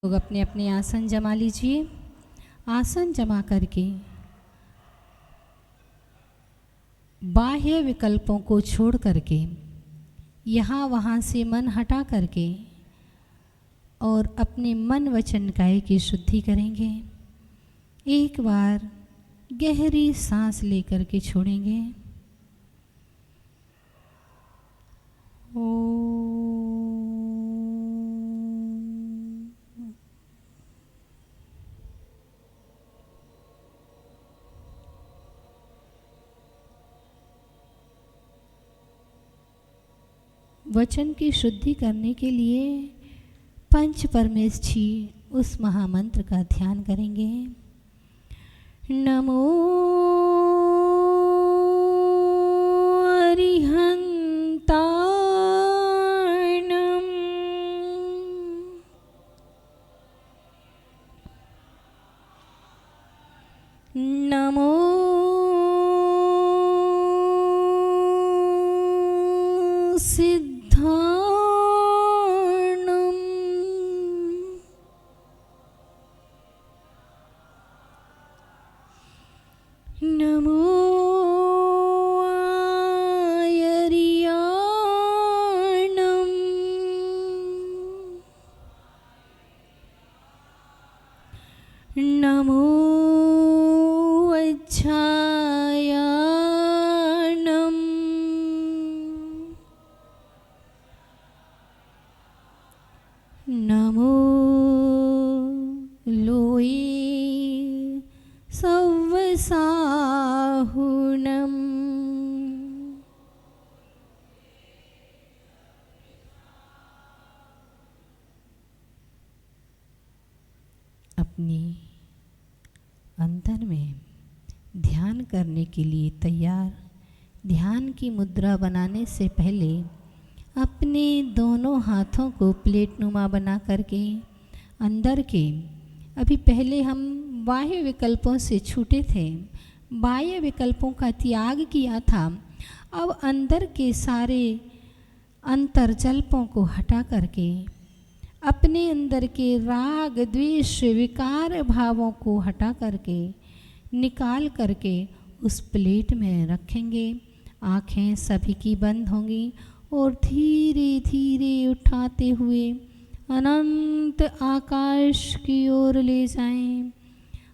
लोग अपने अपने आसन जमा लीजिए। आसन जमा करके बाह्य विकल्पों को छोड़ करके यहाँ वहाँ से मन हटा करके और अपने मन वचन काया की शुद्धि करेंगे। एक बार गहरी सांस लेकर के छोड़ेंगे। वचन की शुद्धि करने के लिए पंच परमेष्ठी उस महामंत्र का ध्यान करेंगे। नमो अरिहंताणं नमो सिद्धाणं नमो आयर्याणं नमो वज्झायाणं नमो लोये सव्वसाहुणम् अपनी अंतर में ध्यान करने के लिए तैयार। ध्यान की मुद्रा बनाने से पहले अपने दोनों हाथों को प्लेटनुमा बना करके अंदर के, अभी पहले हम बाह्य विकल्पों से छूटे थे, बाह्य विकल्पों का त्याग किया था। अब अंदर के सारे अंतर्जल्पों को हटा करके अपने अंदर के राग द्वेष विकार भावों को हटा करके निकाल करके उस प्लेट में रखेंगे। आँखें सभी की बंद होंगी और धीरे धीरे उठाते हुए अनंत आकाश की ओर ले जाएं।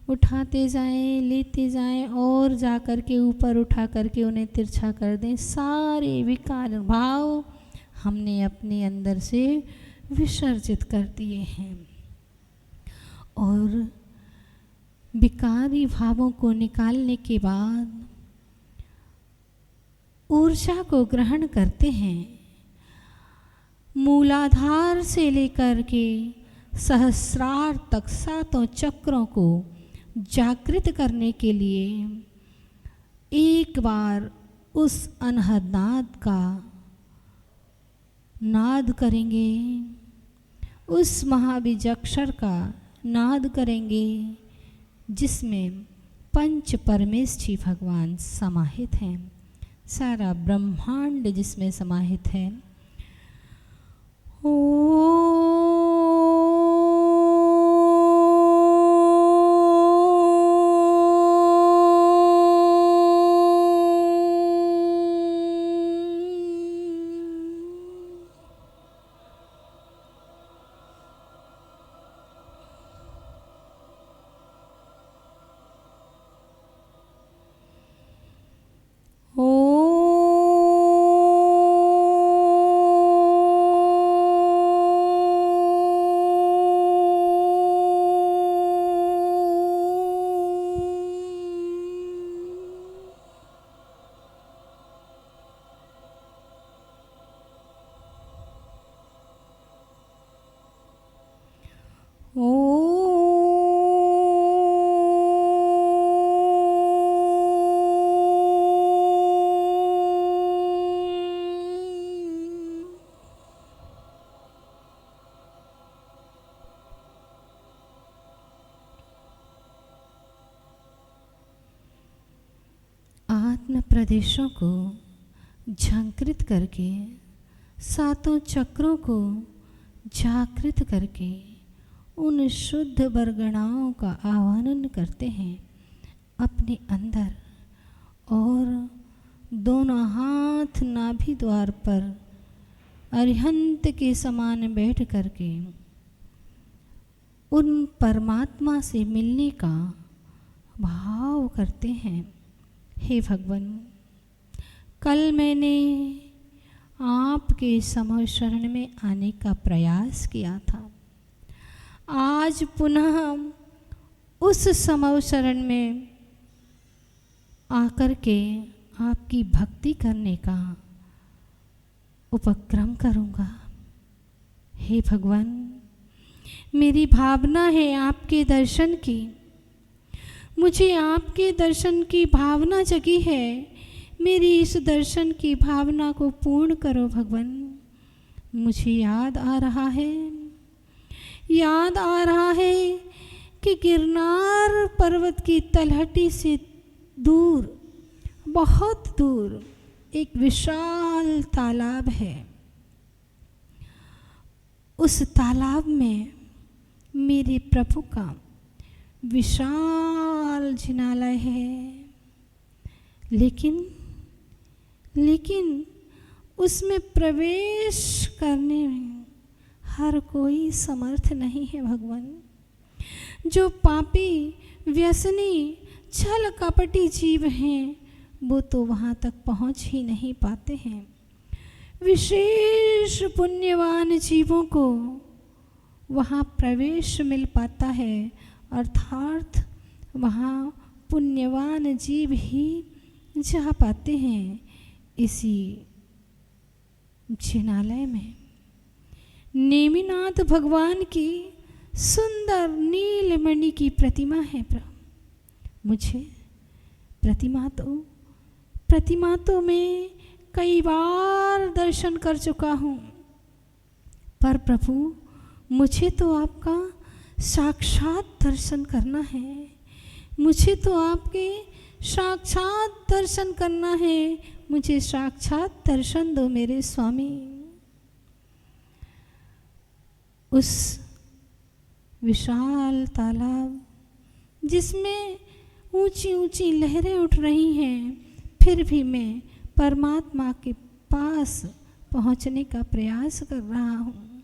उठाते जाएं, लेते जाएं और जा कर के ऊपर उठा करके उन्हें तिरछा कर दें। सारे विकार भाव हमने अपने अंदर से विसर्जित कर दिए हैं और विकारी भावों को निकालने के बाद ऊर्जा को ग्रहण करते हैं। मूलाधार से लेकर के सहस्रार तक सातों चक्रों को जागृत करने के लिए एक बार उस अनहद नाद का नाद करेंगे, उस महाबीजाक्षर का नाद करेंगे जिसमें पंच परमेष्ठी भगवान समाहित हैं, सारा ब्रह्मांड जिसमें समाहित है। आत्म प्रदेशों को झंकृत करके सातों चक्रों को जागृत करके उन शुद्ध बरगणाओं का आह्वान करते हैं अपने अंदर और दोनों हाथ नाभि द्वार पर अरिहंत के समान बैठ करके उन परमात्मा से मिलने का भाव करते हैं। हे भगवान, कल मैंने आपके समूह शरण में आने का प्रयास किया था। आज पुनः उस समूह शरण में आकर के आपकी भक्ति करने का उपक्रम करूँगा। हे भगवान, मेरी भावना है आपके दर्शन की। मुझे आपके दर्शन की भावना जगी है। मेरी इस दर्शन की भावना को पूर्ण करो भगवान। मुझे याद आ रहा है कि गिरनार पर्वत की तलहटी से दूर, बहुत दूर एक विशाल तालाब है। उस तालाब में मेरे प्रभु का विशाल जिनालय है, लेकिन उसमें प्रवेश करने में हर कोई समर्थ नहीं है भगवान। जो पापी, व्यसनी, छल कपटी जीव हैं, वो तो वहाँ तक पहुँच ही नहीं पाते हैं। विशेष पुण्यवान जीवों को वहाँ प्रवेश मिल पाता है, अर्थात वहाँ पुण्यवान जीव ही जा पाते हैं। इसी जिनालय में नेमिनाथ भगवान की सुंदर नीलमणि की प्रतिमा है प्रभु। मुझे प्रतिमा तो मैं कई बार दर्शन कर चुका हूँ, पर प्रभु मुझे तो आपका साक्षात दर्शन करना है। मुझे तो आपके साक्षात दर्शन करना है। मुझे साक्षात दर्शन दो मेरे स्वामी। उस विशाल तालाब जिसमें ऊंची ऊंची लहरें उठ रही हैं, फिर भी मैं परमात्मा के पास पहुंचने का प्रयास कर रहा हूँ।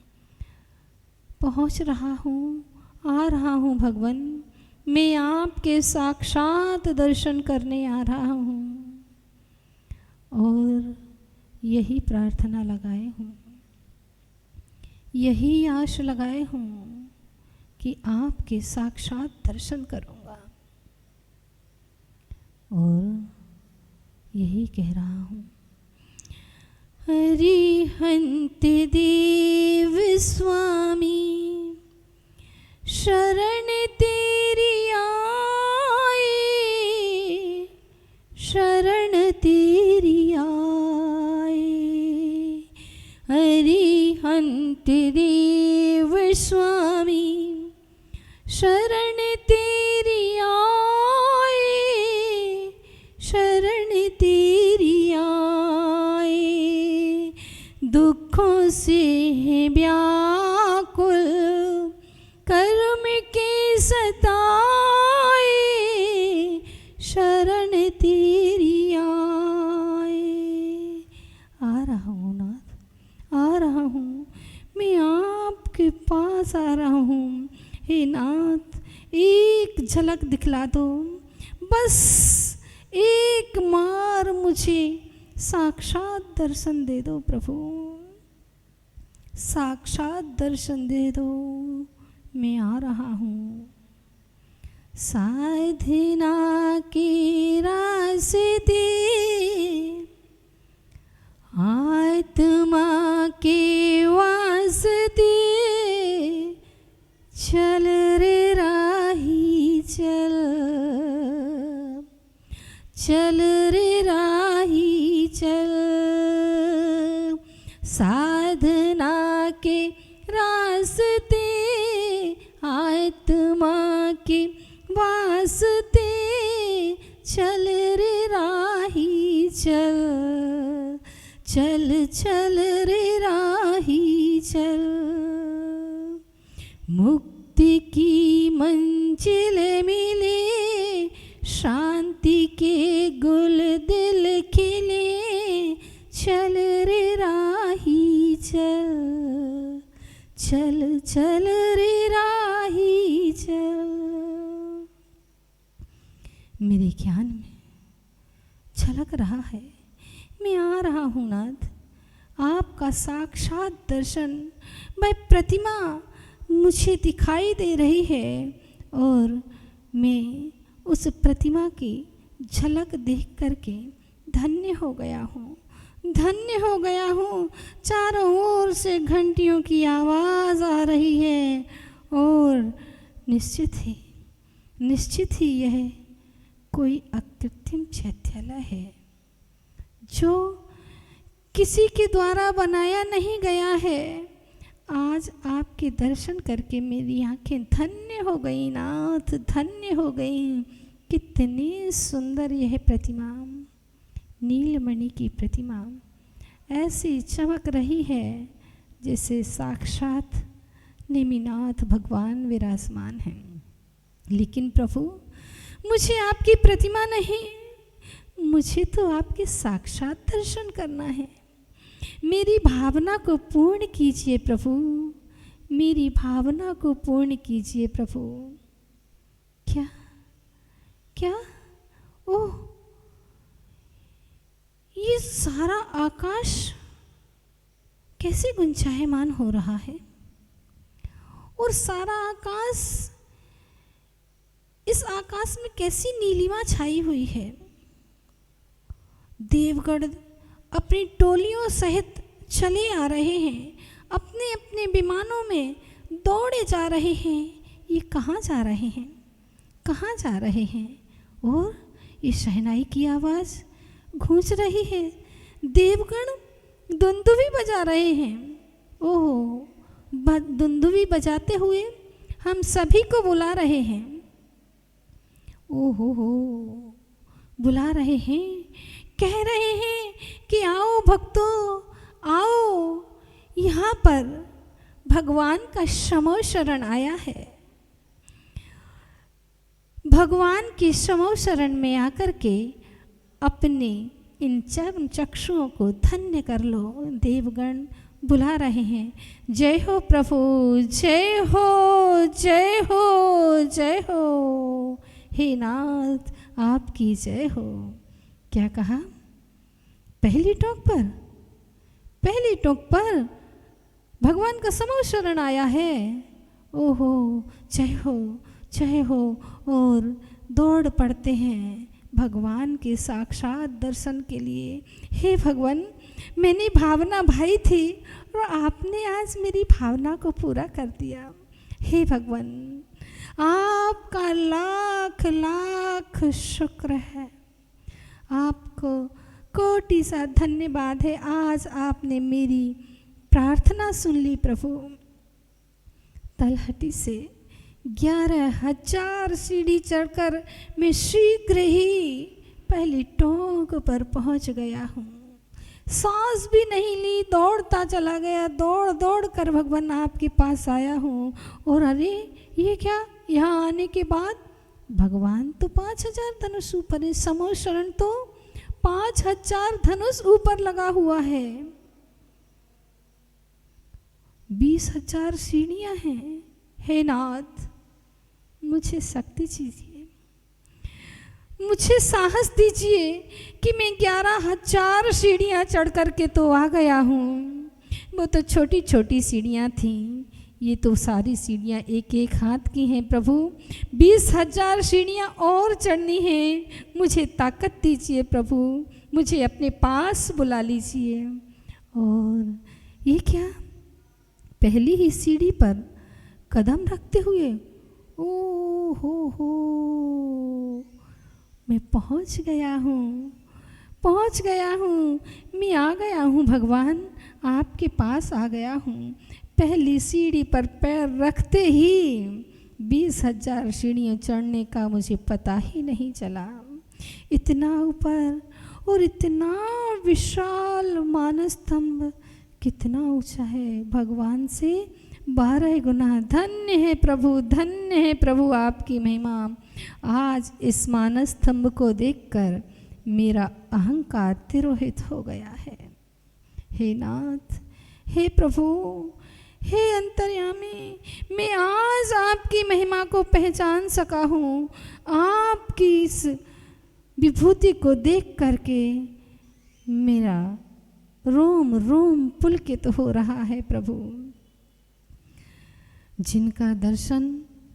पहुंच रहा हूँ, आ रहा हूँ भगवान। मैं आपके साक्षात दर्शन करने आ रहा हूँ और यही प्रार्थना लगाए हूँ, यही आश लगाए हूँ कि आपके साक्षात दर्शन करूँगा और यही कह रहा हूँ। अरिहंत देव स्वामी शरण तेरी आए, शरण तेरी आए। अरिहंत देव स्वामी शरण तेरी आए, शरण तेरी आए। दुखों से है व्याकुल कर्म के सताए, शरण तेरी आए। आ रहा हूँ नाथ, आ रहा हूँ, मैं आपके पास आ रहा हूँ। हे नाथ, एक झलक दिखला दो, बस एक मार मुझे साक्षात दर्शन दे दो प्रभु, साक्षात दर्शन दे दो। मैं आ रहा हूँ। साधना के रास्ते आत्मा के वास्ते चल रे राही चल, चल रे राही चल। साधना के रास्ते आत्मा के वास्ते चल रे राही चल, चल चल रे राही चल। मुक्ति की मंजिल मिले, शांति के गुल दिल खिले, चल रे राही चल, चल चल रे राही चल। मेरे ज्ञान में झलक रहा है, मैं आ रहा हूँ नाथ, आपका साक्षात दर्शन, वह प्रतिमा मुझे दिखाई दे रही है और मैं उस प्रतिमा की झलक देख करके धन्य हो गया हूँ, धन्य हो गया हूँ। चारों ओर से घंटियों की आवाज़ आ रही है और निश्चित ही यह कोई अकृत्रिम चैत्यालय है जो किसी के द्वारा बनाया नहीं गया है। आज आपके दर्शन करके मेरी आंखें धन्य हो गई नाथ, धन्य हो गई। कितनी सुंदर यह प्रतिमा, नीलमणि की प्रतिमा ऐसी चमक रही है जैसे साक्षात नेमिनाथ भगवान विराजमान हैं। लेकिन प्रभु, मुझे आपकी प्रतिमा नहीं, मुझे तो आपके साक्षात दर्शन करना है। मेरी भावना को पूर्ण कीजिए प्रभु, मेरी भावना को पूर्ण कीजिए प्रभु। क्या क्या ओह, ये सारा आकाश कैसे गुंजायमान हो रहा है और सारा आकाश, इस आकाश में कैसी नीलिमा छाई हुई है। देवगण अपनी टोलियों सहित चले आ रहे हैं, अपने अपने विमानों में दौड़े जा रहे हैं। ये कहाँ जा रहे हैं, कहाँ जा रहे हैं? और ये शहनाई की आवाज़ गूंज रही है, देवगण दुंदुभी बजा रहे हैं। ओहो, दुंदुभी बजाते हुए हम सभी को बुला रहे हैं। ओहो हो, बुला रहे हैं, कह रहे हैं कि आओ भक्तों, आओ, यहाँ पर भगवान का समो शरण आया है। भगवान की समो शरण में आकर के अपने इन चर्म चक्षुओं को धन्य कर लो। देवगण बुला रहे हैं, जय हो प्रभु, जय हो, जय हो, जय हो, हे नाथ आपकी जय हो। क्या कहा? पहली टोक पर भगवान का समो शरण आया है। ओहो, जय हो, जय हो, और दौड़ पड़ते हैं भगवान के साक्षात दर्शन के लिए। हे भगवान, मैंने भावना भाई थी और आपने आज मेरी भावना को पूरा कर दिया। हे भगवान, आपका लाख लाख शुक्र है, आपको कोटि सा धन्यवाद है। आज आपने मेरी प्रार्थना सुन ली प्रभु। तलहटी से 11,000 सीढ़ी चढ़कर मैं शीघ्र ही पहली टोक पर पहुंच गया हूँ। सांस भी नहीं ली, दौड़ता चला गया, दौड़ दौड़ कर भगवान आपके पास आया हूँ। और अरे ये क्या, यहाँ आने के बाद भगवान तो 5,000 धनुष ऊपर है, समो शरण तो 5,000 धनुष ऊपर लगा हुआ है, 20,000 सीढ़ियाँ हैं। हे नाथ, मुझे शक्ति दीजिए, मुझे साहस दीजिए कि मैं 11,000 सीढ़ियाँ चढ़ कर के तो आ गया हूँ। वो तो छोटी छोटी सीढ़ियाँ थीं, ये तो सारी सीढ़ियाँ एक एक हाथ की हैं प्रभु। 20,000 सीढ़ियाँ और चढ़नी हैं। मुझे ताकत दीजिए प्रभु, मुझे अपने पास बुला लीजिए। और ये क्या, पहली ही सीढ़ी पर कदम रखते हुए ओ हो, मैं पहुंच गया हूँ, पहुंच गया हूँ, मैं आ गया हूँ भगवान, आपके पास आ गया हूँ। पहली सीढ़ी पर पैर रखते ही 20,000 सीढ़ियाँ चढ़ने का मुझे पता ही नहीं चला। इतना ऊपर और इतना विशाल मानस स्तंभ कितना ऊंचा है, भगवान से 12 गुना। धन्य है प्रभु आपकी महिमा। आज इस मानस स्तंभ को देखकर मेरा अहंकार तिरोहित हो गया है। हे नाथ, हे प्रभु, हे अंतर्यामी, मैं आज आपकी महिमा को पहचान सका हूँ। आपकी इस विभूति को देख करके मेरा रोम रोम पुलकित हो रहा है प्रभु। जिनका दर्शन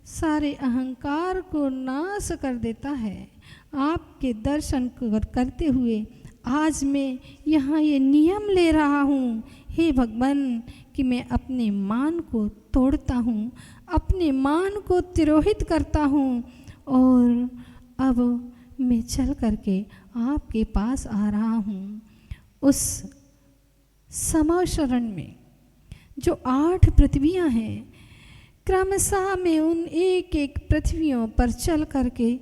सारे अहंकार को नाश कर देता है, आपके दर्शन करते हुए आज मैं यहाँ ये नियम ले रहा हूँ, हे भगवान, कि मैं अपने मान को तोड़ता हूँ, अपने मान को तिरोहित करता हूँ और अब मैं चल करके आपके पास आ रहा हूँ। उस समाशरण में जो 8 पृथ्वियाँ हैं, क्रमशः मैं उन एक एक पृथ्वियों पर चल करके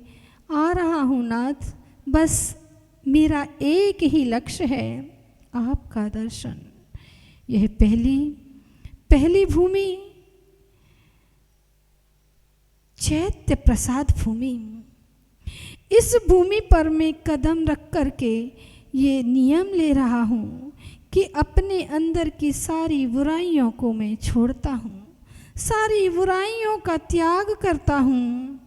आ रहा हूँ नाथ। बस मेरा एक ही लक्ष्य है, आपका दर्शन। यह पहली भूमि चैत्य प्रसाद भूमि। इस भूमि पर मैं कदम रख करके ये नियम ले रहा हूँ कि अपने अंदर की सारी बुराइयों को मैं छोड़ता हूँ, सारी बुराइयों का त्याग करता हूँ,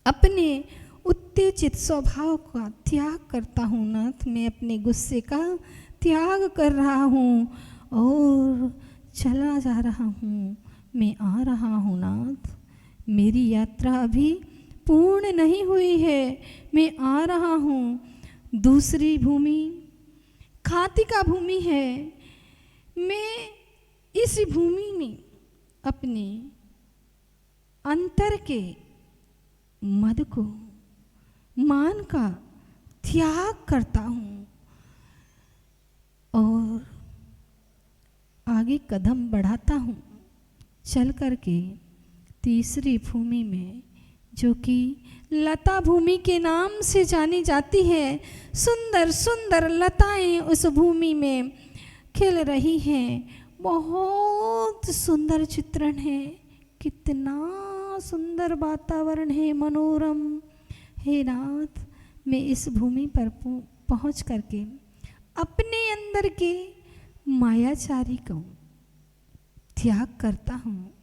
अपने उत्तेजित स्वभाव का त्याग करता हूँ नाथ। मैं अपने गुस्से का त्याग कर रहा हूँ और चला जा रहा हूँ, मैं आ रहा हूँ नाथ। मेरी यात्रा अभी पूर्ण नहीं हुई है, मैं आ रहा हूँ। दूसरी भूमि खातिका भूमि है। मैं इस भूमि में अपने अंतर के मद को, मान का त्याग करता हूँ और आगे कदम बढ़ाता हूँ, चल करके तीसरी भूमि में, जो कि लता भूमि के नाम से जानी जाती है। सुंदर सुंदर लताएं उस भूमि में खिल रही हैं। बहुत सुंदर चित्रण है, कितना सुंदर वातावरण है, मनोरम। हे नाथ, मैं इस भूमि पर पहुंच करके अपने अंदर के मायाचारी को त्याग करता हूँ।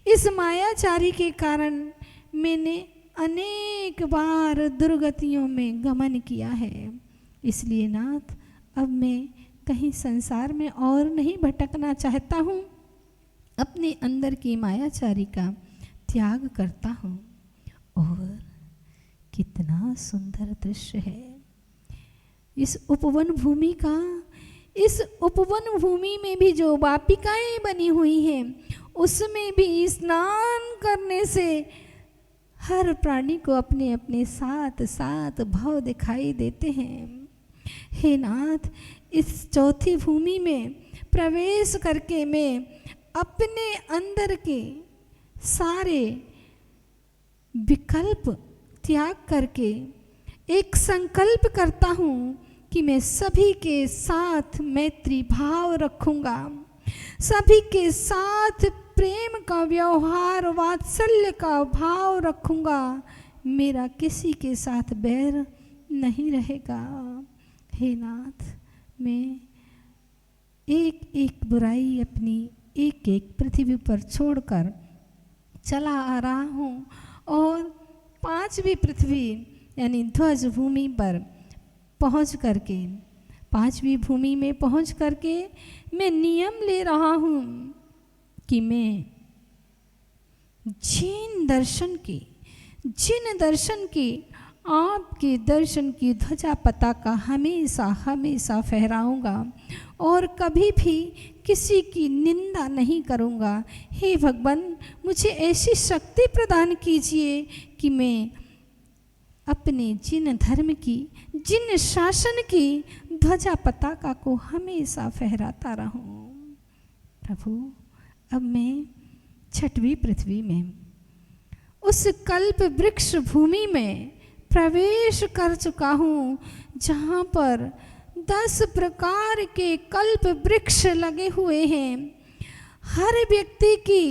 इस मायाचारी के कारण मैंने अनेक बार दुर्गतियों में गमन किया है। इसलिए नाथ, अब मैं कहीं संसार में और नहीं भटकना चाहता हूँ, अपने अंदर की मायाचारी का त्याग करता हूँ। और कितना सुंदर दृश्य है इस उपवन भूमि का। इस उपवन भूमि में भी जो वापिकाएं बनी हुई हैं, उसमें भी स्नान करने से हर प्राणी को अपने अपने साथ साथ भाव दिखाई देते हैं। हे नाथ, इस चौथी भूमि में प्रवेश करके मैं अपने अंदर के सारे विकल्प त्याग करके एक संकल्प करता हूँ कि मैं सभी के साथ मैत्री भाव रखूँगा, सभी के साथ प्रेम का व्यवहार, वात्सल्य का भाव रखूँगा। मेरा किसी के साथ बैर नहीं रहेगा। हे नाथ, मैं एक एक बुराई अपनी एक एक पृथ्वी पर छोड़कर चला आ रहा हूँ और 5वीं पृथ्वी यानी ध्वज भूमि पर पहुँच करके, 5वीं भूमि में पहुँच करके मैं नियम ले रहा हूँ कि मैं जिन दर्शन की आपके दर्शन की ध्वजा पताका हमेशा हमेशा फहराऊंगा और कभी भी किसी की निंदा नहीं करूंगा। हे भगवान, मुझे ऐसी शक्ति प्रदान कीजिए कि मैं अपने जिन धर्म की, जिन शासन की ध्वजा पताका को हमेशा फहराता रहूं। प्रभु, अब मैं 6वीं पृथ्वी में उस कल्प वृक्ष भूमि में प्रवेश कर चुका हूँ, जहाँ पर 10 प्रकार के कल्प वृक्ष लगे हुए हैं। हर व्यक्ति की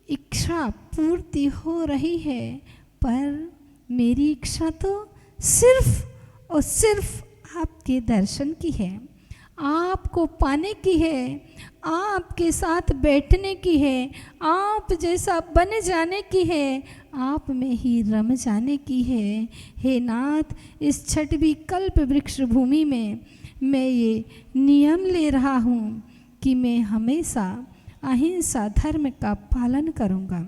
इच्छा पूर्ति हो रही है, पर मेरी इच्छा तो सिर्फ और सिर्फ आपके दर्शन की है, आपको पाने की है, आपके साथ बैठने की है, आप जैसा बन जाने की है, आप में ही रम जाने की है। हे नाथ, इस छठवीं कल्प वृक्ष भूमि में मैं ये नियम ले रहा हूँ कि मैं हमेशा अहिंसा धर्म का पालन करूँगा।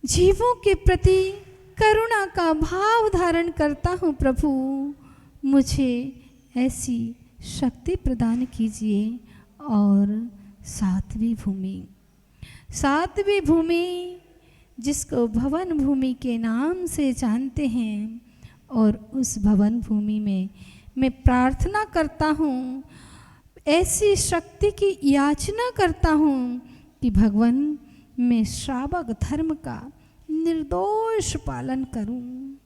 जीवों के प्रति करुणा का भाव धारण करता हूँ। प्रभु, मुझे ऐसी शक्ति प्रदान कीजिए। और सातवीं भूमि जिसको भवन भूमि के नाम से जानते हैं, और उस भवन भूमि में मैं प्रार्थना करता हूँ, ऐसी शक्ति की याचना करता हूँ कि भगवान मैं श्रावक धर्म का निर्दोष पालन करूं।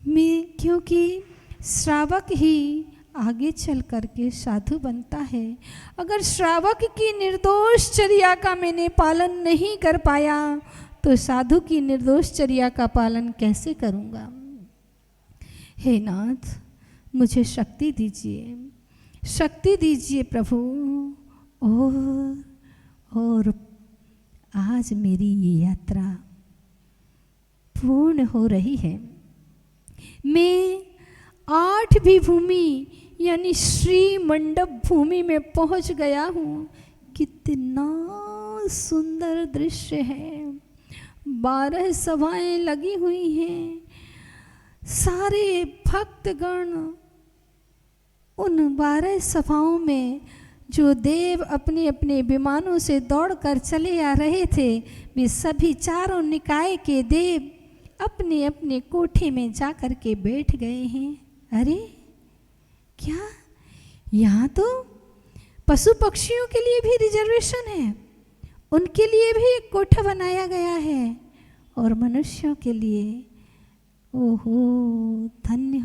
मैं, क्योंकि श्रावक ही आगे चल करके साधु बनता है। अगर श्रावक की निर्दोष चर्या का मैंने पालन नहीं कर पाया, तो साधु की निर्दोष चर्या का पालन कैसे करूंगा। हे नाथ, मुझे शक्ति दीजिए प्रभु। और आज मेरी ये यात्रा पूर्ण हो रही है। मैं 8वीं भूमि यानी श्री मंडप भूमि में पहुंच गया हूँ। कितना सुंदर दृश्य है। 12 सभाएं लगी हुई हैं। सारे भक्तगण उन 12 सभाओं में जो देव अपने अपने विमानों से दौड़कर चले आ रहे थे, वे सभी चारों निकाय के देव अपने अपने कोठे में जा कर के बैठ गए हैं। अरे क्या, यहाँ तो पशु पक्षियों के लिए भी रिजर्वेशन है, उनके लिए भी एक कोठा बनाया गया है, और मनुष्यों के लिए, ओहो धन्य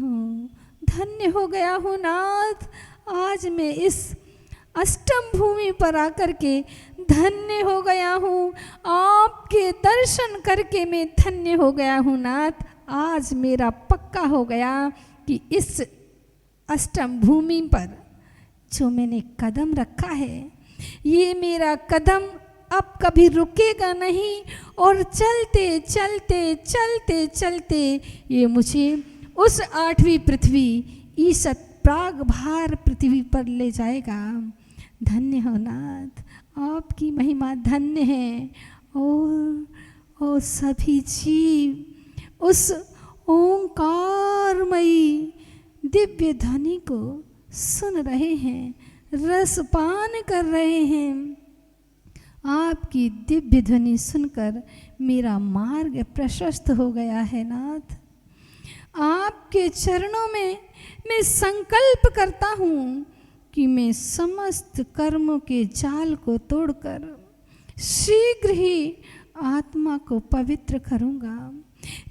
हो गया हूँ नाथ। आज मैं इस अष्टम भूमि पर आकर के धन्य हो गया हूँ। आपके दर्शन करके मैं धन्य हो गया हूँ नाथ। आज मेरा पक्का हो गया कि इस अष्टम भूमि पर जो मैंने कदम रखा है, ये मेरा कदम अब कभी रुकेगा नहीं, और चलते चलते चलते चलते ये मुझे उस 8वीं पृथ्वी, ईसत प्राग भार पृथ्वी पर ले जाएगा। धन्य हो नाथ, आपकी महिमा धन्य है। और सभी जीव उस ओंकारमयी दिव्य ध्वनि को सुन रहे हैं, रसपान कर रहे हैं। आपकी दिव्य ध्वनि सुनकर मेरा मार्ग प्रशस्त हो गया है नाथ। आपके चरणों में मैं संकल्प करता हूँ कि मैं समस्त कर्मों के जाल को तोड़कर शीघ्र ही आत्मा को पवित्र करूँगा।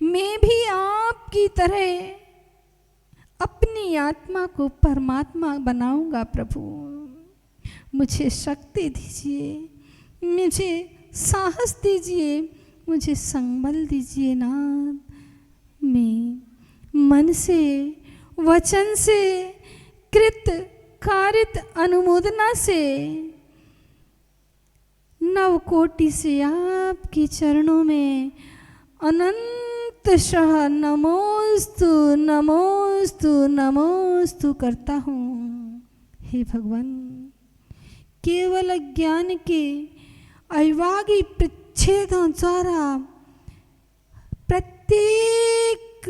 मैं भी आपकी तरह अपनी आत्मा को परमात्मा बनाऊँगा। प्रभु, मुझे शक्ति दीजिए, मुझे साहस दीजिए, मुझे संबल दीजिए नाथ। मैं मन से, वचन से, कृत कारित अनुमोदना से, नवकोटि से आपके चरणों में अनंतशः नमोस्तु नमोस्तु नमोस्तु करता हूँ। हे भगवान, केवल ज्ञान के अविभागी प्रच्छेदों द्वारा प्रत्येक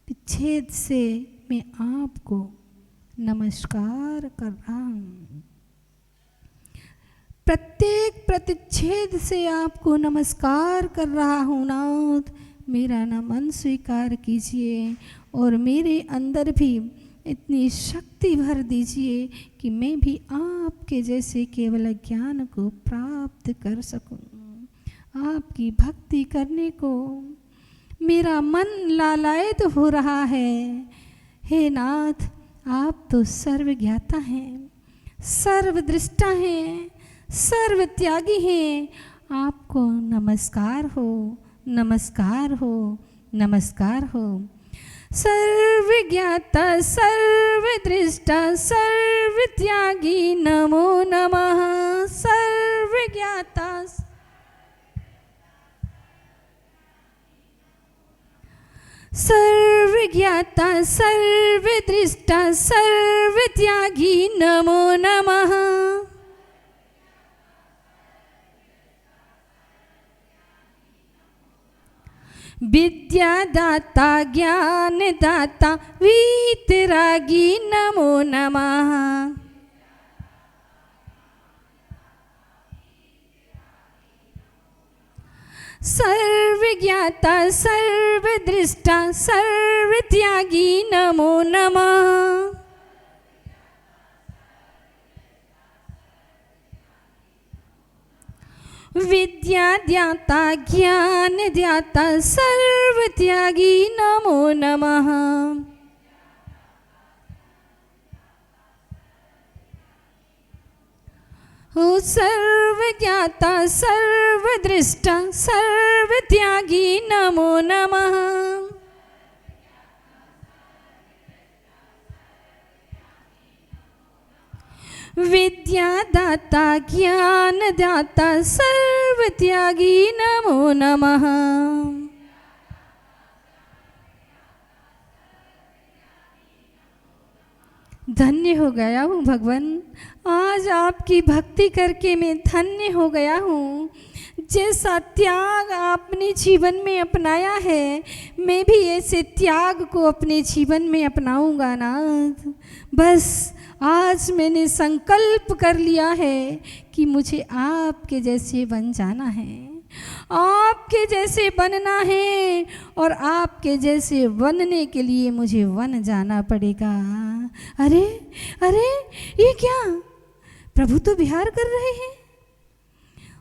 विच्छेद से मैं आपको नमस्कार कर रहा हूँ। प्रत्येक प्रतिच्छेद से आपको नमस्कार कर रहा हूँ नाथ। मेरा नमन स्वीकार कीजिए और मेरे अंदर भी इतनी शक्ति भर दीजिए कि मैं भी आपके जैसे केवल ज्ञान को प्राप्त कर सकूं। आपकी भक्ति करने को मेरा मन लालायित हो रहा है। हे नाथ, आप तो सर्वज्ञाता हैं, सर्वदृष्टा हैं, सर्व त्यागी हैं। आपको नमस्कार हो, नमस्कार हो, नमस्कार हो। सर्वज्ञाता सर्वदृष्टा सर्वत्यागी नमो नमः। सर्वज्ञाता सर्वज्ञाता सर्वदृष्टा सर्वत्यागी नमो नमः। विद्यादाता ज्ञानदाता वीतरागी नमो नमः। सर्वज्ञाता सर्वदृष्टा सर्वत्यागी नमो नमः। विद्यादाता ज्ञानदाता सर्वत्यागी नमो नमः। हो सर्वज्ञाता सर्वदृष्टा सर्वत्यागी नमो नमः। विद्यादाता ज्ञानदाता सर्वत्यागी नमो नमः। धन्य हो गया हूँ भगवान, आज आपकी भक्ति करके मैं धन्य हो गया हूँ। जैसा त्याग आपने जीवन में अपनाया है, मैं भी ऐसे त्याग को अपने जीवन में अपनाऊंगा नाथ। बस आज मैंने संकल्प कर लिया है कि मुझे आपके जैसे बन जाना है, आपके जैसे बनना है, और आपके जैसे बनने के लिए मुझे वन जाना पड़ेगा। अरे अरे, ये क्या, प्रभु तो विहार कर रहे हैं।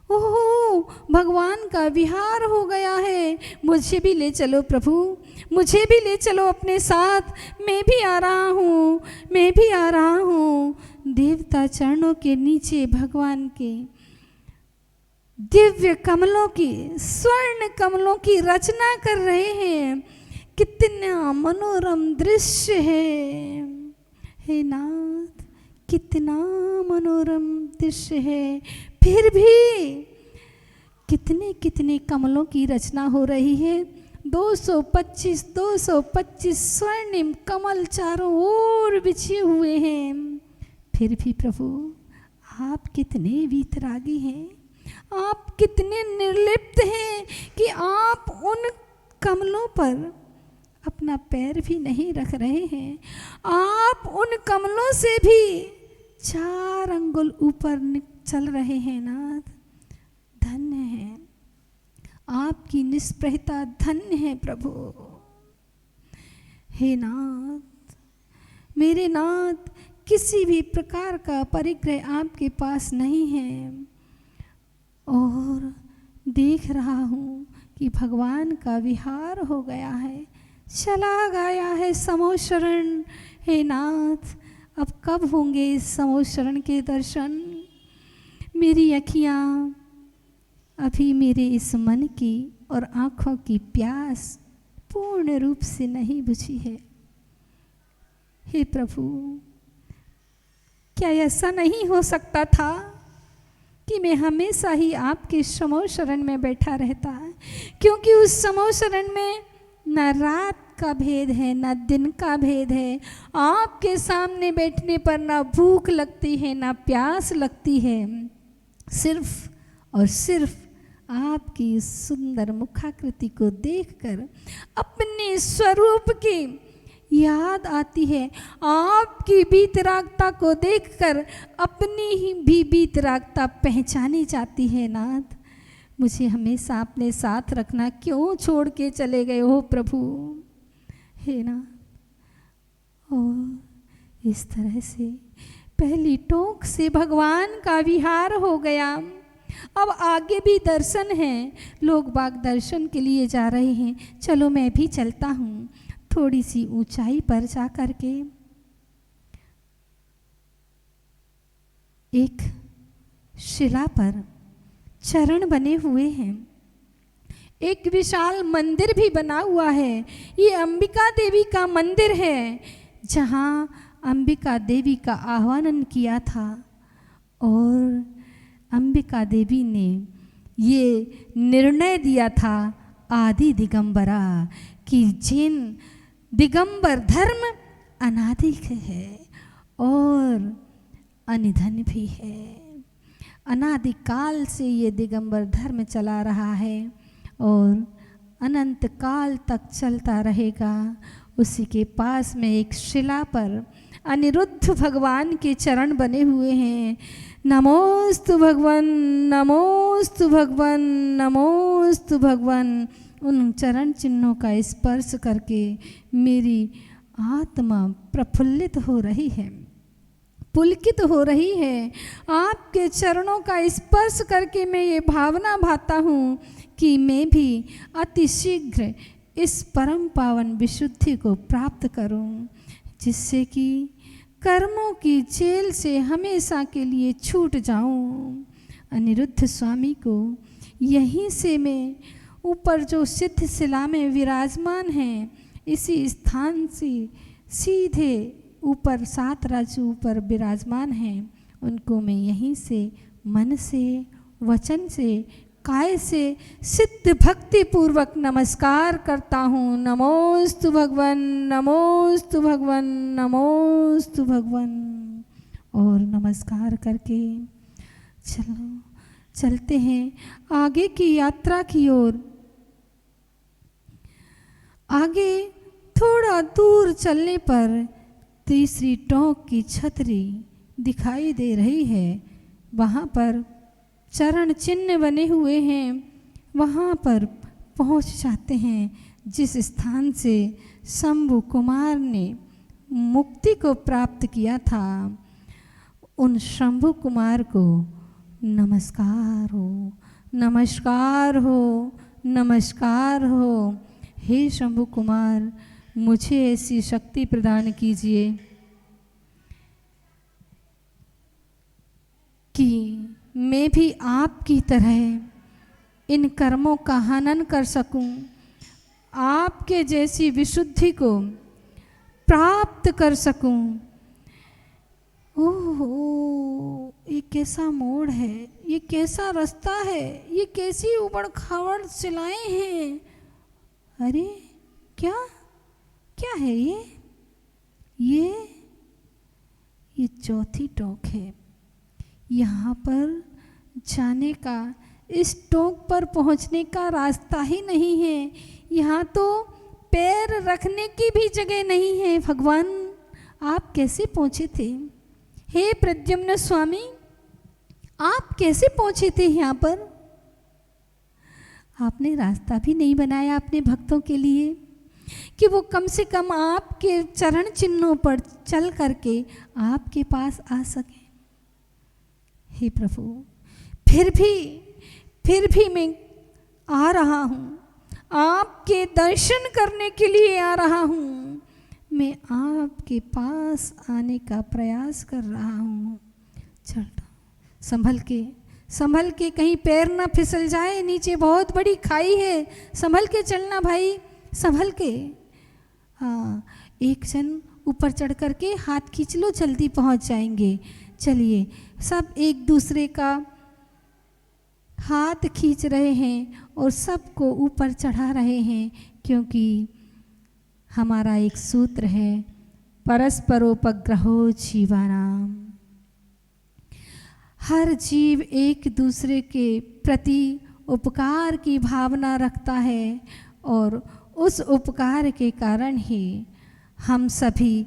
ओहो, भगवान का विहार हो गया है। मुझे भी ले चलो प्रभु, मुझे भी ले चलो अपने साथ। मैं भी आ रहा हूँ, मैं भी आ रहा हूँ। देवता चरणों के नीचे भगवान के दिव्य कमलों की, स्वर्ण कमलों की रचना कर रहे हैं। कितना मनोरम दृश्य है हे नाथ, कितना मनोरम दृश्य है। फिर भी कितने कितने कमलों की रचना हो रही है। 225 स्वर्णिम कमल चारों ओर बिछे हुए हैं। फिर भी प्रभु आप कितने वीतरागी हैं, आप कितने निर्लिप्त हैं कि आप उन कमलों पर अपना पैर भी नहीं रख रहे हैं। आप उन कमलों से भी 4 अंगुल ऊपर चल रहे हैं नाथ। धन्य है आपकी निष्प्रहता, धन्य है प्रभु। हे नाथ, मेरे नाथ, किसी भी प्रकार का परिग्रह आपके पास नहीं है, और देख रहा हूँ कि भगवान का विहार हो गया है, चला गया है समो शरण। हे नाथ, अब कब होंगे इस समो शरण के दर्शन? मेरी अखियाँ अभी मेरे इस मन की और आँखों की प्यास पूर्ण रूप से नहीं बुझी है। हे प्रभु, क्या ऐसा नहीं हो सकता था कि मैं हमेशा ही आपके समो शरण में बैठा रहता है? क्योंकि उस समो शरण में न रात का भेद है, न दिन का भेद है। आपके सामने बैठने पर ना भूख लगती है, ना प्यास लगती है। सिर्फ और सिर्फ आपकी सुंदर मुखाकृति को देखकर अपने स्वरूप की याद आती है। आपकी बीतरागता को देखकर अपनी ही भी बीतरागता पहचानी जाती है। नाथ, मुझे हमेशा अपने साथ रखना, क्यों छोड़ के चले गए हो प्रभु? हे नाथ, और इस तरह से पहली टोक से भगवान का विहार हो गया। अब आगे भी दर्शन है, लोग बाग दर्शन के लिए जा रहे हैं। चलो मैं भी चलता हूँ। थोड़ी सी ऊंचाई पर जा कर के एक शिला पर चरण बने हुए हैं। एक विशाल मंदिर भी बना हुआ है। ये अंबिका देवी का मंदिर है, जहाँ अंबिका देवी का आह्वान किया था और अंबिका देवी ने ये निर्णय दिया था आदि दिगंबरा कि जैन दिगंबर धर्म अनादि है और अनिधन भी है। अनादिकाल से ये दिगंबर धर्म चला रहा है और अनंत काल तक चलता रहेगा। उसी के पास में एक शिला पर अनिरुद्ध भगवान के चरण बने हुए हैं। नमोस्तु भगवन, नमोस्तु भगवन, नमोस्तु भगवन। उन चरण चिन्हों का स्पर्श करके मेरी आत्मा प्रफुल्लित हो रही है, पुलकित हो रही है। आपके चरणों का स्पर्श करके मैं ये भावना भाता हूँ कि मैं भी अति शीघ्र इस परम पावन विशुद्धि को प्राप्त करूं, जिससे कि कर्मों की जेल से हमेशा के लिए छूट जाऊं। अनिरुद्ध स्वामी को यहीं से मैं ऊपर जो सिद्ध शिला में विराजमान हैं, इसी स्थान से सीधे ऊपर 7 राजू ऊपर विराजमान हैं, उनको मैं यहीं से मन से, वचन से, काय से सिद्ध भक्ति पूर्वक नमस्कार करता हूँ। नमोस्तु भगवन, नमोस्तु भगवन, नमोस्तु भगवन। और नमस्कार करके चलते हैं आगे की यात्रा की ओर। आगे थोड़ा दूर चलने पर तीसरी टोंक की छतरी दिखाई दे रही है। वहाँ पर चरण चिन्ह बने हुए हैं। वहाँ पर पहुँच जाते हैं जिस स्थान से शंभु कुमार ने मुक्ति को प्राप्त किया था। उन शंभु कुमार को नमस्कार हो, नमस्कार हो, नमस्कार हो। हे शंभु कुमार, मुझे ऐसी शक्ति प्रदान कीजिए कि मैं भी आपकी तरह इन कर्मों का हनन कर सकूं, आपके जैसी विशुद्धि को प्राप्त कर सकूं। ओहो, ये कैसा मोड़ है, ये कैसा रास्ता है, ये कैसी उबड़ खाबड़ शिलाएं हैं। अरे क्या क्या है ये चौथी टोक है। यहाँ पर जाने का, इस टोक पर पहुँचने का रास्ता ही नहीं है। यहाँ तो पैर रखने की भी जगह नहीं है। भगवान, आप कैसे पहुँचे थे? हे प्रद्युम्न स्वामी, आप कैसे पहुँचे थे यहाँ पर? आपने रास्ता भी नहीं बनाया अपने भक्तों के लिए कि वो कम से कम आपके चरण चिन्हों पर चल करके आपके पास आ सके। हे प्रभु, फिर भी मैं आ रहा हूँ, आपके दर्शन करने के लिए आ रहा हूँ। मैं आपके पास आने का प्रयास कर रहा हूँ। चल, संभल के कहीं पैर ना फिसल जाए। नीचे बहुत बड़ी खाई है, संभल के चलना भाई, संभल के। हाँ, एक जन ऊपर चढ़ करके हाथ खींच लो, जल्दी पहुँच जाएंगे। चलिए, सब एक दूसरे का हाथ खींच रहे हैं और सबको ऊपर चढ़ा रहे हैं, क्योंकि हमारा एक सूत्र है, परस्परोपग्रहो जीवानाम। हर जीव एक दूसरे के प्रति उपकार की भावना रखता है और उस उपकार के कारण ही हम सभी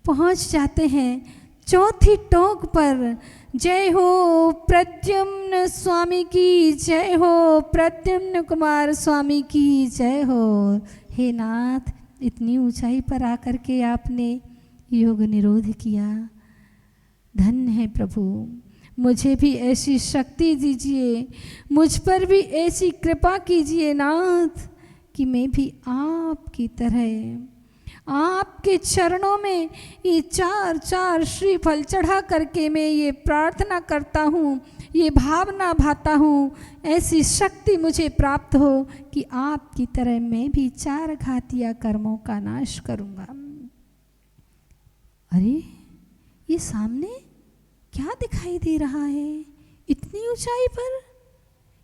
पहुंच जाते हैं चौथी टोक पर। जय हो प्रद्युम्न स्वामी की जय हो, प्रद्युम्न कुमार स्वामी की जय हो। हे नाथ, इतनी ऊंचाई पर आकर के आपने योग निरोध किया, धन्य है प्रभु। मुझे भी ऐसी शक्ति दीजिए, मुझ पर भी ऐसी कृपा कीजिए नाथ, कि मैं भी आपकी तरह आपके चरणों में ये 4 श्रीफल चढ़ा करके मैं ये प्रार्थना करता हूँ, ये भावना भाता हूँ, ऐसी शक्ति मुझे प्राप्त हो कि आपकी तरह मैं भी 4 घातिया कर्मों का नाश करूँगा। अरे ये सामने क्या दिखाई दे रहा है इतनी ऊंचाई पर?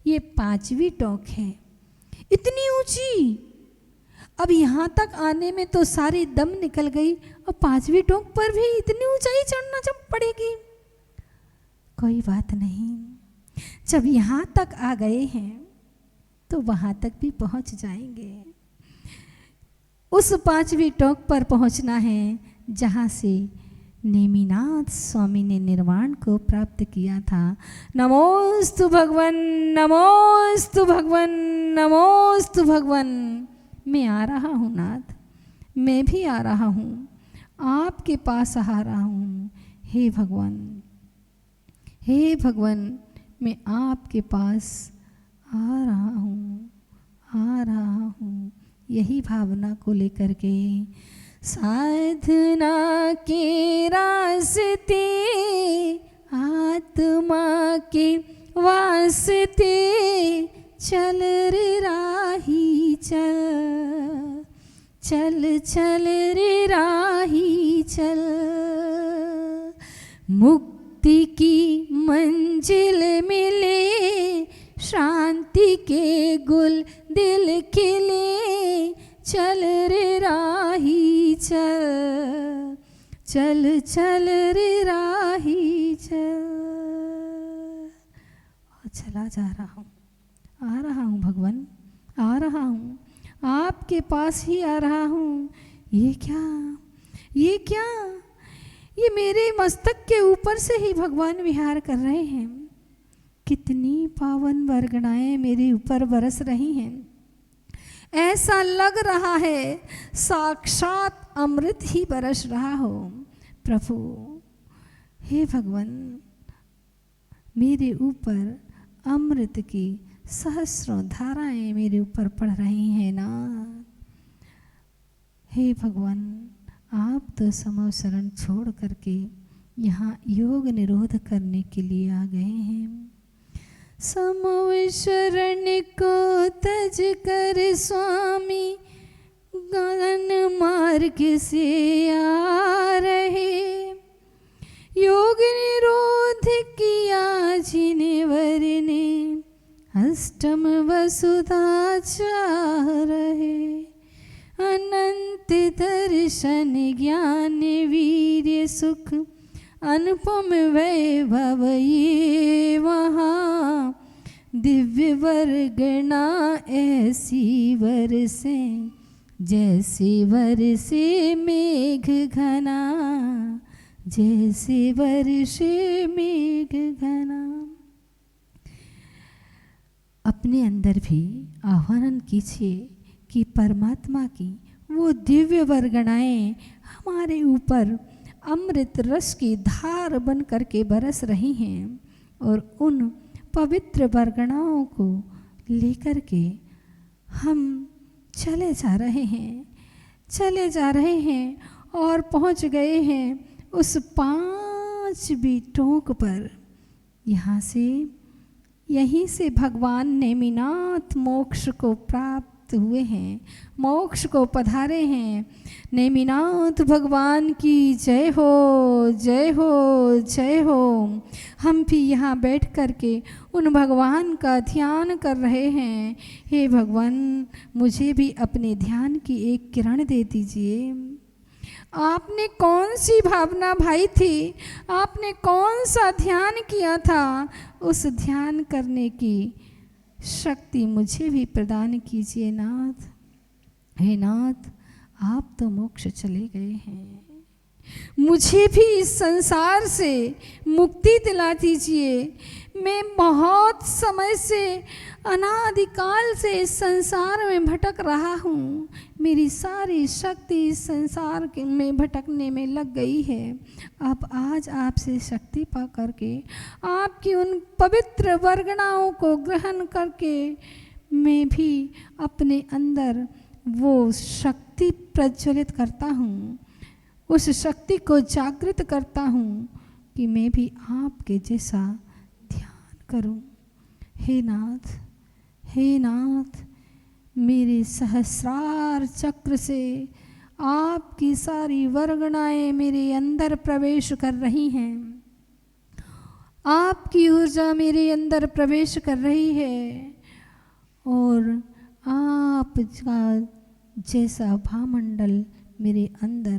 ये 5वीं टोक है, इतनी ऊंची। अब यहाँ तक आने में तो सारी दम निकल गई, और 5वीं टोक पर भी इतनी ऊंचाई चढ़ना जब पड़ेगी। कोई बात नहीं, जब यहाँ तक आ गए हैं तो वहाँ तक भी पहुँच जाएंगे। उस 5वीं टोक पर पहुँचना है जहाँ से नेमिनाथ स्वामी ने निर्वाण को प्राप्त किया था। नमोस्तु भगवन, नमोस्तु भगवन, नमोस्तु भगवन। मैं आ रहा हूँ नाथ, मैं भी आ रहा हूँ, आपके पास आ रहा हूँ। हे भगवान, हे भगवान, मैं आपके पास आ रहा हूँ, आ रहा हूँ। यही भावना को लेकर के साधना के रास्ते, आत्मा के वास्ते, चल रे राही चल, चल चल रे राही चल। मुक्ति की मंजिल मिले, शांति के गुल दिल खिले, चल रे राही चल, चल चल रे राही चल। और चला जा रहा हूँ, आ रहा हूँ भगवान, आ रहा हूँ, आपके पास ही आ रहा हूँ। ये क्या, ये क्या, ये मेरे मस्तक के ऊपर से ही भगवान विहार कर रहे हैं। कितनी पावन वरगणाएं मेरे ऊपर बरस रही हैं। ऐसा लग रहा है साक्षात अमृत ही बरस रहा हो। प्रभु, हे भगवान, मेरे ऊपर अमृत की सहस्रों धाराएं मेरे ऊपर पड़ रही हैं ना। हे भगवान, आप तो समो शरण छोड़ करके यहाँ योग निरोध करने के लिए आ गए हैं। समो शरण को तज कर स्वामी गगन मार्ग से आ रहे। योग निरोध किया जिनेवर ने, अष्टम वसुधा चाह रहे। अनंत दर्शन ज्ञान वीर्य सुख, अनुपम वैभव ये वहाँ। दिव्य वर्गणा ऐसी बरसे, जैसे बरसे मेघ घना, जैसे बरसे मेघ घना। अपने अंदर भी आह्वान कीजिए कि परमात्मा की वो दिव्य वर्गणाएं हमारे ऊपर अमृत रस की धार बन करके बरस रही हैं, और उन पवित्र वर्गणाओं को लेकर के हम चले जा रहे हैं, चले जा रहे हैं, और पहुंच गए हैं उस 5वीं टोक पर। यहाँ से, यहीं से भगवान नेमिनाथ मोक्ष को प्राप्त हुए हैं, मोक्ष को पधारे हैं। नेमिनाथ भगवान की जय हो, जय हो, जय हो। हम भी यहाँ बैठ करके उन भगवान का ध्यान कर रहे हैं। हे भगवान, मुझे भी अपने ध्यान की एक किरण दे दीजिए। आपने कौन सी भावना भाई थी, आपने कौन सा ध्यान किया था, उस ध्यान करने की शक्ति मुझे भी प्रदान कीजिए नाथ। हे नाथ, आप तो मोक्ष चले गए हैं, मुझे भी इस संसार से मुक्ति दिला दीजिए। मैं बहुत समय से, अनादिकाल से इस संसार में भटक रहा हूँ। मेरी सारी शक्ति इस संसार में भटकने में लग गई है। अब आज आपसे शक्ति पा करके, आपकी उन पवित्र वर्गणाओं को ग्रहण करके, मैं भी अपने अंदर वो शक्ति प्रज्वलित करता हूँ, उस शक्ति को जागृत करता हूँ कि मैं भी आपके जैसा ध्यान करूँ। हे नाथ, हे नाथ, मेरे सहस्रार चक्र से आपकी सारी वर्गणाएं मेरे अंदर प्रवेश कर रही हैं। आपकी ऊर्जा मेरे अंदर प्रवेश कर रही है और आपका जैसा भामंडल मेरे अंदर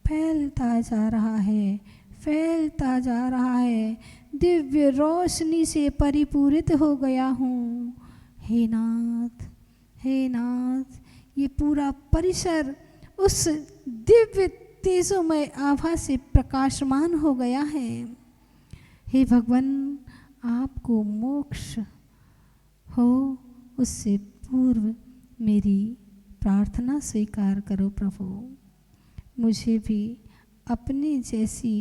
फैलता जा रहा है, फैलता जा रहा है। दिव्य रोशनी से परिपूरित हो गया हूँ। हे नाथ, हे नाथ, ये पूरा परिसर उस दिव्य तेजोमय आभा से प्रकाशमान हो गया है। हे भगवान, आपको मोक्ष हो उससे पूर्व मेरी प्रार्थना स्वीकार करो प्रभु। मुझे भी अपनी जैसी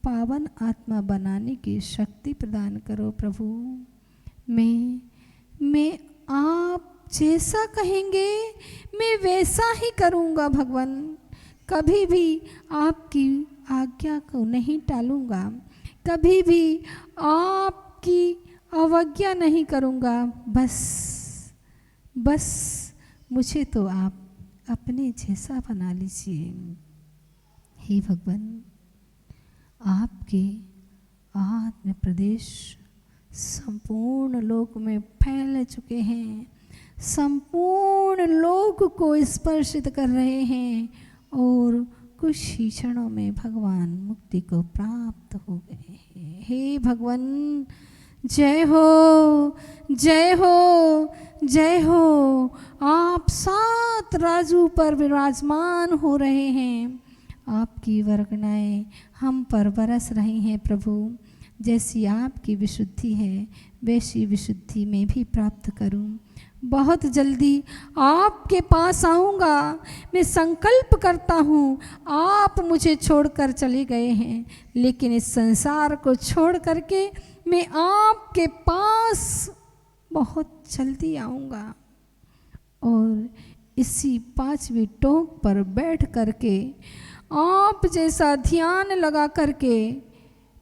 पावन आत्मा बनाने की शक्ति प्रदान करो प्रभु। मैं आप जैसा कहेंगे मैं वैसा ही करूँगा भगवान। कभी भी आपकी आज्ञा को नहीं टालूँगा, कभी भी आपकी अवज्ञा नहीं करूँगा। बस मुझे तो आप अपने जैसा बना लीजिए। हे भगवान, आपके आत्म प्रदेश संपूर्ण लोक में फैल चुके हैं, संपूर्ण लोक को स्पर्शित कर रहे हैं और कुछ ही क्षणों में भगवान मुक्ति को प्राप्त हो गए हैं। हे भगवान, जय हो, जय हो, जय हो। आप सात राजू पर विराजमान हो रहे हैं। आपकी वर्गणाएं हम पर बरस रही हैं प्रभु। जैसी आपकी विशुद्धि है वैसी विशुद्धि मैं भी प्राप्त करूं। बहुत जल्दी आपके पास आऊँगा। मैं संकल्प करता हूँ, आप मुझे छोड़कर चले गए हैं, लेकिन इस संसार को छोड़ करके मैं आपके पास बहुत जल्दी आऊँगा और इसी पांचवी टोक पर बैठ करके आप जैसा ध्यान लगा करके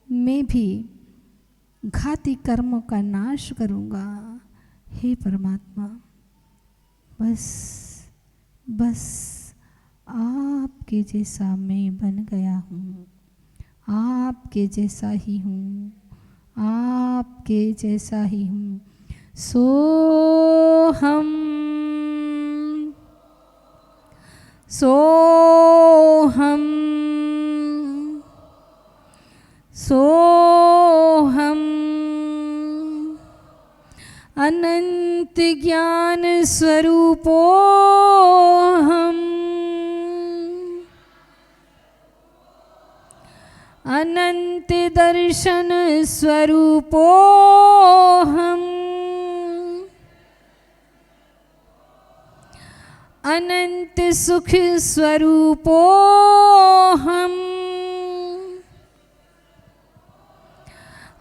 मैं भी घाती कर्मों का नाश करूँगा। हे परमात्मा, बस आपके जैसा मैं बन गया हूँ, आपके जैसा ही हूँ, आपके जैसा ही हूँ। सोहम, सोहम, सोहम। अनंत ज्ञान स्वरूपो हम, अनंत दर्शन स्वरूपो हम, अनंत सुख स्वरूपो हम,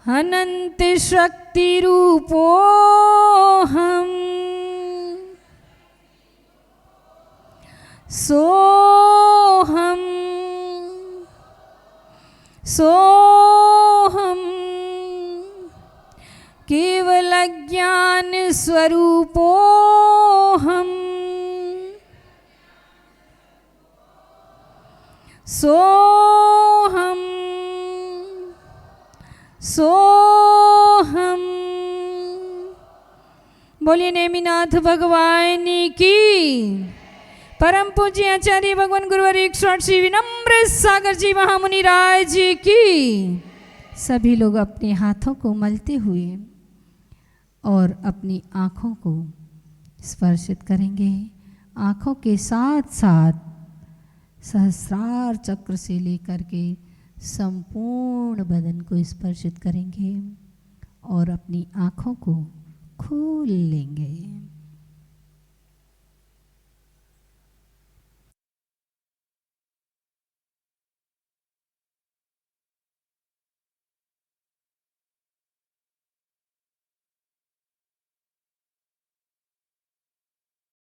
अनंत शक्ति रूपो हम। सोहम, सोहम। केवल ज्ञान स्वरूपो हम, सोहम, सोहम। बोलिए नेमिनाथ भगवान की। परम पूज्य आचार्य भगवान गुरुवर 108 श्री विनम्र सागर जी महामुनि राय जी की। सभी लोग अपने हाथों को मलते हुए और अपनी आँखों को स्पर्शित करेंगे। आँखों के साथ साथ सहस्रार चक्र से लेकर के संपूर्ण बदन को स्पर्शित करेंगे और अपनी आँखों को खोल लेंगे।